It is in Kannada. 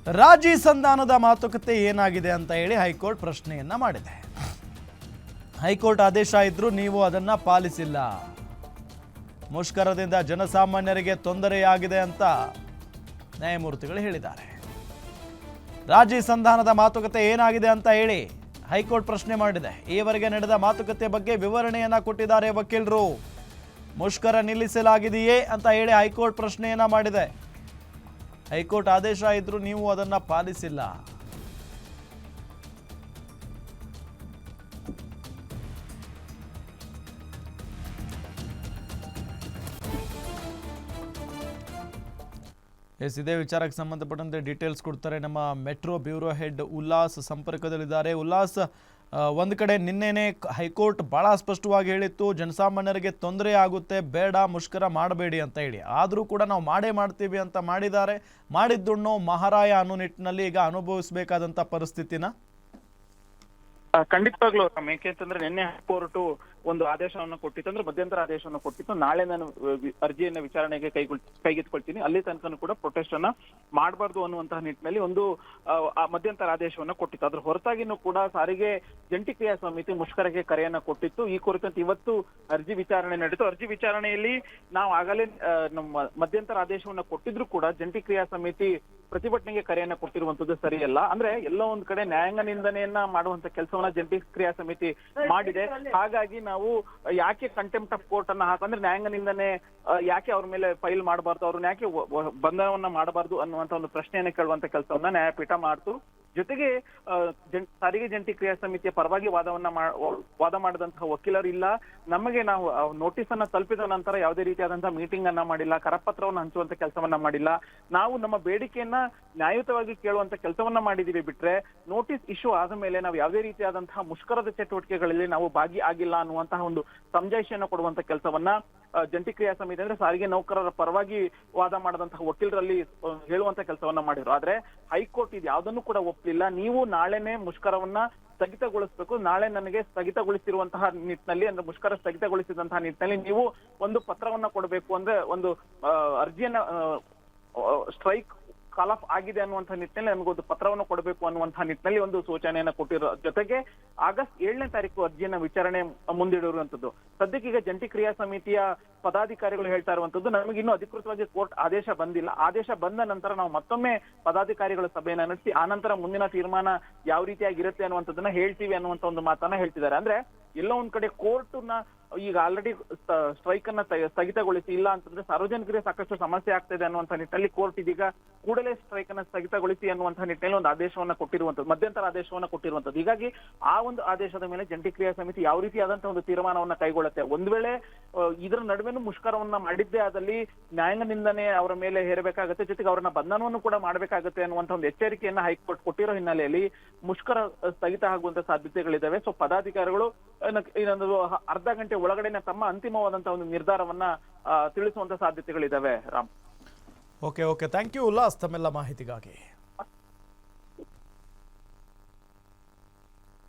ರಾಜಿ ಸಂಧಾನದ ಮಾತುಕತೆ ಏನಾಗಿದೆ ಅಂತ ಹೇಳಿ ಹೈಕೋರ್ಟ್ ಪ್ರಶ್ನೆಯನ್ನ ಮಾಡಿದೆ. ಹೈಕೋರ್ಟ್ ಆದೇಶ ಇದ್ರೂ ನೀವು ಅದನ್ನ ಪಾಲಿಸಿಲ್ಲ, ಮುಷ್ಕರದಿಂದ ಜನಸಾಮಾನ್ಯರಿಗೆ ತೊಂದರೆಯಾಗಿದೆ ಅಂತ ನ್ಯಾಯಮೂರ್ತಿಗಳು ಹೇಳಿದ್ದಾರೆ. ರಾಜಿ ಸಂಧಾನದ ಮಾತುಕತೆ ಏನಾಗಿದೆ ಅಂತ ಹೇಳಿ ಹೈಕೋರ್ಟ್ ಪ್ರಶ್ನೆ ಮಾಡಿದೆ. ಈವರೆಗೆ ನಡೆದ ಮಾತುಕತೆ ಬಗ್ಗೆ ವಿವರಣೆಯನ್ನ ಕೊಟ್ಟಿದ್ದಾರೆ ವಕೀಲರು. ಮುಷ್ಕರ ನಿಲ್ಲಿಸಲಾಗಿದೆಯೇ ಅಂತ ಹೇಳಿ ಹೈಕೋರ್ಟ್ ಪ್ರಶ್ನೆಯನ್ನ ಮಾಡಿದೆ. ಹೈಕೋರ್ಟ್ ಆದೇಶ ಇದ್ರೂ ನೀವು ಅದನ್ನ ಪಾಲಿಸಿಲ್ಲ. ಇದೇ ವಿಚಾರಕ್ಕೆ ಸಂಬಂಧಪಟ್ಟಂತೆ ಡೀಟೇಲ್ಸ್ ಕೊಡ್ತಾರೆ ನಮ್ಮ ಮೆಟ್ರೋ ಬ್ಯೂರೋ ಹೆಡ್ ಉಲ್ಲಾಸ್ ಸಂಪರ್ಕದಲ್ಲಿದ್ದಾರೆ. ಉಲ್ಲಾಸ್, ಒಂದು ಕಡೆ ನಿನ್ನೆನೆ ಹೈಕೋರ್ಟ್ ಬಹಳ ಸ್ಪಷ್ಟವಾಗಿ ಹೇಳಿತ್ತು, ಜನಸಾಮಾನ್ಯರಿಗೆ ತೊಂದರೆ ಆಗುತ್ತೆ, ಬೇಡ ಮುಷ್ಕರ ಮಾಡಬೇಡಿ ಅಂತ ಹೇಳಿ. ಆದರೂ ಕೂಡ ನಾವು ಮಾಡೇ ಮಾಡ್ತೀವಿ ಅಂತ ಮಾಡಿದ್ದಾರೆ. ಮಾಡಿದ್ದುಣ್ಣೋ ಮಹಾರಾಯ ಅನ್ನೋ ನಿಟ್ಟಿನಲ್ಲಿ ಈಗ ಅನುಭವಿಸಬೇಕಾದಂಥ ಪರಿಸ್ಥಿತಿನ ಖಂಡಿತವಾಗ್ಲೂ ಯಾಕೆಂತಂದ್ರೆ ನಿನ್ನೆ ಹೈಕೋರ್ಟ್ ಒಂದು ಆದೇಶವನ್ನು ಕೊಟ್ಟಿತ್ತು, ಅಂದ್ರೆ ಮಧ್ಯಂತರ ಆದೇಶವನ್ನು ಕೊಟ್ಟಿತ್ತು. ನಾಳೆ ನಾನು ಅರ್ಜಿಯನ್ನ ವಿಚಾರಣೆಗೆ ಕೈಗೆತ್ಕೊಳ್ತೀನಿ, ಅಲ್ಲಿ ತನಕ ಕೂಡ ಪ್ರೊಟೆಸ್ಟ್ ಅನ್ನ ಮಾಡಬಾರ್ದು ಅನ್ನುವಂತಹ ನಿಟ್ಟಿನಲ್ಲಿ ಒಂದು ಮಧ್ಯಂತರ ಆದೇಶವನ್ನ ಕೊಟ್ಟಿತ್ತು. ಅದ್ರ ಹೊರತಾಗಿನೂ ಕೂಡ ಸಾರಿಗೆ ಜಂಟಿ ಕ್ರಿಯಾ ಸಮಿತಿ ಮುಷ್ಕರಕ್ಕೆ ಕರೆಯನ್ನ ಕೊಟ್ಟಿತ್ತು. ಈ ಕುರಿತಂತೆ ಇವತ್ತು ಅರ್ಜಿ ವಿಚಾರಣೆ ನಡೀತು. ಅರ್ಜಿ ವಿಚಾರಣೆಯಲ್ಲಿ ನಾವು ಆಗಲೇ ನಮ್ಮ ಮಧ್ಯಂತರ ಆದೇಶವನ್ನ ಕೊಟ್ಟಿದ್ರು ಕೂಡ ಜಂಟಿ ಕ್ರಿಯಾ ಸಮಿತಿ ಪ್ರತಿಭಟನೆಗೆ ಕರೆಯನ್ನ ಕೊಟ್ಟಿರುವಂತದ್ದು ಸರಿಯಲ್ಲ. ಅಂದ್ರೆ ಎಲ್ಲೋ ಒಂದ್ ಕಡೆ ನ್ಯಾಯಾಂಗ ನಿಂದನೆಯನ್ನ ಮಾಡುವಂತ ಕೆಲಸವನ್ನ ಜಂಟಿ ಕ್ರಿಯಾ ಸಮಿತಿ ಮಾಡಿದೆ. ಹಾಗಾಗಿ ನಾವು ಯಾಕೆ ಕಂಟೆಂಪ್ಟ್ ಆಫ್ ಕೋರ್ಟ್ ಅನ್ನ ಹಾಕಂದ್ರೆ ನ್ಯಾಯಾಂಗ ನಿಂದನೆ ಯಾಕೆ ಅವ್ರ ಮೇಲೆ ಫೈಲ್ ಮಾಡಬಾರ್ದು, ಅವ್ರನ್ನ ಯಾಕೆ ಬಂಧನವನ್ನ ಮಾಡಬಾರ್ದು ಅನ್ನುವಂತ ಒಂದು ಪ್ರಶ್ನೆಯನ್ನ ಕೇಳುವಂತ ಕೆಲಸವನ್ನ ನ್ಯಾಯಪೀಠ ಮಾಡ್ತು. ಜೊತೆಗೆ ಸಾರಿಗೆ ಜಂಟಿ ಕ್ರಿಯಾ ಸಮಿತಿಯ ಪರವಾಗಿ ವಾದ ಮಾಡಿದಂತಹ ವಕೀಲರು ಇಲ್ಲ, ನಮಗೆ ನಾವು ನೋಟಿಸ್ ಅನ್ನ ತಲುಪಿದ ನಂತರ ಯಾವುದೇ ರೀತಿಯಾದಂತಹ ಮೀಟಿಂಗ್ ಅನ್ನ ಮಾಡಿಲ್ಲ, ಕರಪತ್ರವನ್ನು ಹಂಚುವಂತ ಕೆಲಸವನ್ನ ಮಾಡಿಲ್ಲ, ನಾವು ನಮ್ಮ ಬೇಡಿಕೆಯನ್ನ ನ್ಯಾಯಯುತವಾಗಿ ಕೇಳುವಂತ ಕೆಲಸವನ್ನ ಮಾಡಿದೀವಿ. ಬಿಟ್ರೆ ನೋಟಿಸ್ ಇಶ್ಯೂ ಆದ ಮೇಲೆ ನಾವು ಯಾವುದೇ ರೀತಿಯಾದಂತಹ ಮುಷ್ಕರದ ಚಟುವಟಿಕೆಗಳಲ್ಲಿ ನಾವು ಭಾಗಿಯಾಗಿಲ್ಲ ಅನ್ನುವಂತಹ ಒಂದು ಸಮಜಾಯಿಷಿಯನ್ನು ಕೊಡುವಂತ ಕೆಲಸವನ್ನ ಜಂಟಿ ಕ್ರಿಯಾ ಸಮಿತಿ ಅಂದ್ರೆ ಸಾರಿಗೆ ನೌಕರರ ಪರವಾಗಿ ವಾದ ಮಾಡದಂತಹ ವಕೀಲರಲ್ಲಿ ಹೇಳುವಂತ ಕೆಲಸವನ್ನ ಮಾಡಿದ್ರು. ಆದ್ರೆ ಹೈಕೋರ್ಟ್ ಇದು ಯಾವುದನ್ನು ಕೂಡ ಒಪ್ಪಲಿಲ್ಲ. ನೀವು ನಾಳೆನೆ ಮುಷ್ಕರವನ್ನ ಸ್ಥಗಿತಗೊಳಿಸಬೇಕು, ನಾಳೆ ನನಗೆ ಸ್ಥಗಿತಗೊಳಿಸಿರುವಂತಹ ನಿಟ್ಟಿನಲ್ಲಿ ಅಂದ್ರೆ ಮುಷ್ಕರ ಸ್ಥಗಿತಗೊಳಿಸಿದಂತಹ ನಿಟ್ಟಿನಲ್ಲಿ ನೀವು ಒಂದು ಪತ್ರವನ್ನ ಕೊಡಬೇಕು, ಅಂದ್ರೆ ಒಂದು ಅರ್ಜಿಯನ್ನ ಸ್ಟ್ರೈಕ್ ಕಾಲ್ ಆಫ್ ಆಗಿದೆ ಅನ್ನುವಂತಹ ನಿಟ್ಟಿನಲ್ಲಿ ನಮಗೊಂದು ಪತ್ರವನ್ನು ಕೊಡಬೇಕು ಅನ್ನುವಂತಹ ನಿಟ್ಟಿನಲ್ಲಿ ಒಂದು ಸೂಚನೆಯನ್ನ ಕೊಟ್ಟಿರೋ ಜೊತೆಗೆ ಆಗಸ್ಟ್ 7ನೇ ತಾರೀಕು ಅರ್ಜಿಯನ್ನ ವಿಚಾರಣೆ ಮುಂದಿಡಿರುವಂತದ್ದು. ಸದ್ಯಕ್ಕೆ ಈಗ ಜಂಟಿ ಕ್ರಿಯಾ ಸಮಿತಿಯ ಪದಾಧಿಕಾರಿಗಳು ಹೇಳ್ತಾ ಇರುವಂತದ್ದು, ನಮಗೆ ಇನ್ನೂ ಅಧಿಕೃತವಾಗಿ ಕೋರ್ಟ್ ಆದೇಶ ಬಂದಿಲ್ಲ, ಆದೇಶ ಬಂದ ನಂತರ ನಾವು ಮತ್ತೊಮ್ಮೆ ಪದಾಧಿಕಾರಿಗಳ ಸಭೆಯನ್ನ ನಡೆಸಿ ಆ ನಂತರ ಮುಂದಿನ ತೀರ್ಮಾನ ಯಾವ ರೀತಿಯಾಗಿರುತ್ತೆ ಅನ್ನುವಂಥದ್ದನ್ನ ಹೇಳ್ತೀವಿ ಅನ್ನುವಂತ ಒಂದು ಮಾತನ್ನ ಹೇಳ್ತಿದ್ದಾರೆ. ಅಂದ್ರೆ ಎಲ್ಲೋ ಒಂದ್ ಕಡೆ ಕೋರ್ಟ್ ನ ಈಗ ಆಲ್ರೆಡಿ ಸ್ಟ್ರೈಕ್ ಅನ್ನ ಸ್ಥಗಿತಗೊಳಿಸಿ, ಇಲ್ಲ ಅಂತಂದ್ರೆ ಸಾರ್ವಜನಿಕರಿಗೆ ಸಾಕಷ್ಟು ಸಮಸ್ಯೆ ಆಗ್ತಾ ಇದೆ ಅನ್ನುವಂಥ ನಿಟ್ಟಿನಲ್ಲಿ ಕೋರ್ಟ್ ಇದೀಗ ಕೂಡಲೇ ಸ್ಟ್ರೈಕ್ ಅನ್ನ ಸ್ಥಗಿತಗೊಳಿಸಿ ಅನ್ನುವಂಥ ನಿಟ್ಟಿನಲ್ಲಿ ಒಂದು ಆದೇಶವನ್ನ ಕೊಟ್ಟಿರುವಂತದ್ದು, ಮಧ್ಯಂತರ ಆದೇಶವನ್ನ ಕೊಟ್ಟಿರುವಂತದ್ದು. ಹೀಗಾಗಿ ಆ ಒಂದು ಆದೇಶದ ಮೇಲೆ ಜಂಟಿ ಕ್ರಿಯಾ ಸಮಿತಿ ಯಾವ ರೀತಿಯಾದಂತಹ ಒಂದು ತೀರ್ಮಾನವನ್ನ ಕೈಗೊಳ್ಳುತ್ತೆ. ಒಂದ್ ವೇಳೆ ಇದರ ನಡುವೆನೂ ಮುಷ್ಕರವನ್ನ ಮಾಡಿದ್ದೇ ಆದಲ್ಲಿ ನ್ಯಾಯಾಂಗ ನಿಂದನೆ ಅವರ ಮೇಲೆ ಹೇರಬೇಕಾಗುತ್ತೆ, ಜೊತೆಗೆ ಅವರನ್ನ ಬಂಧನವನ್ನು ಕೂಡ ಮಾಡಬೇಕಾಗುತ್ತೆ ಅನ್ನುವಂಥ ಒಂದು ಎಚ್ಚರಿಕೆಯನ್ನ ಹೈಕೋರ್ಟ್ ಕೊಟ್ಟಿರೋ ಹಿನ್ನೆಲೆಯಲ್ಲಿ ಮುಷ್ಕರ ಸ್ಥಗಿತ ಆಗುವಂತ ಸಾಧ್ಯತೆಗಳಿದಾವೆ. ಸೊ ಪದಾಧಿಕಾರಿಗಳು ಇನ್ನೊಂದು ಅರ್ಧ ಗಂಟೆ ಒಳಗಡೆ ತಮ್ಮ ಅಂತಿಮವಾದಂತಹ ಒಂದು ನಿರ್ಧಾರವನ್ನ ತಿಳಿಸುವಂತ ಸಾಧ್ಯತೆಗಳಿದಾವೆ. Ram, okay, thank you Ullas ತಮ್ಮೆಲ್ಲ ಮಾಹಿತಿಗಾಗಿ.